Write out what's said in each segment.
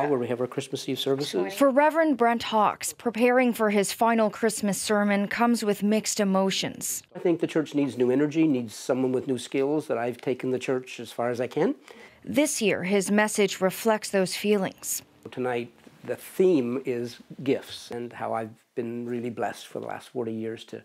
where we have our Christmas Eve services. For Reverend Brent Hawkes, preparing for his final Christmas sermon comes with mixed emotions. I think the church needs new energy, needs someone with new skills, that I've taken the church as far as I can. This year, his message reflects those feelings. Tonight, the theme is gifts and how I've been really blessed for the last 40 years to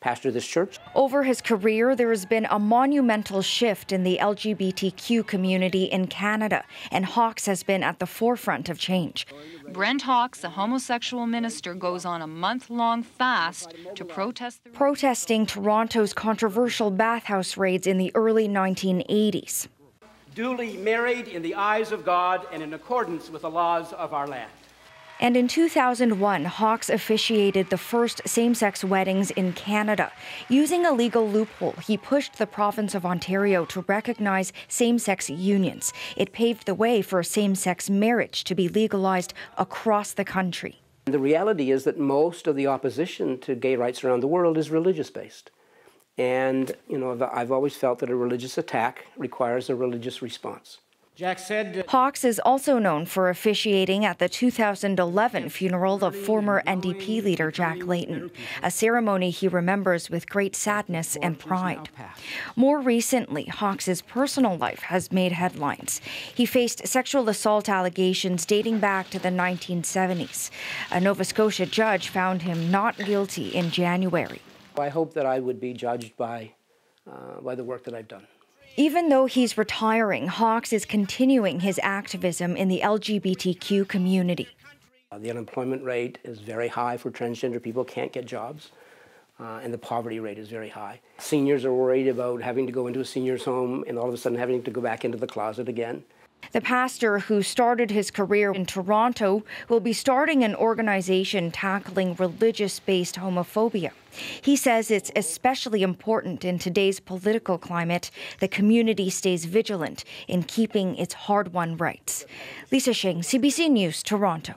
pastor this church. Over his career, there has been a monumental shift in the LGBTQ community in Canada, and Hawkes has been at the forefront of change. Brent Hawkes, a homosexual minister, goes on a month-long fast to protesting Toronto's controversial bathhouse raids in the early 1980s. Duly married in the eyes of God and in accordance with the laws of our land. And in 2001, Hawkes officiated the first same-sex weddings in Canada. Using a legal loophole, he pushed the province of Ontario to recognize same-sex unions. It paved the way for same-sex marriage to be legalized across the country. The reality is that most of the opposition to gay rights around the world is religious-based. And, I've always felt that a religious attack requires a religious response. Jack said... Hawkes is also known for officiating at the 2011 funeral of former NDP leader Jack Layton, a ceremony he remembers with great sadness and pride. More recently, Hawkes' personal life has made headlines. He faced sexual assault allegations dating back to the 1970s. A Nova Scotia judge found him not guilty in January. I hope that I would be judged by the work that I've done. Even though he's retiring, Hawkes is continuing his activism in the LGBTQ community. The unemployment rate is very high for transgender people, can't get jobs, and the poverty rate is very high. Seniors are worried about having to go into a senior's home and all of a sudden having to go back into the closet again. The pastor, who started his career in Toronto, will be starting an organization tackling religious-based homophobia. He says it's especially important in today's political climate the community stays vigilant in keeping its hard-won rights. Lisa Shing, CBC News, Toronto.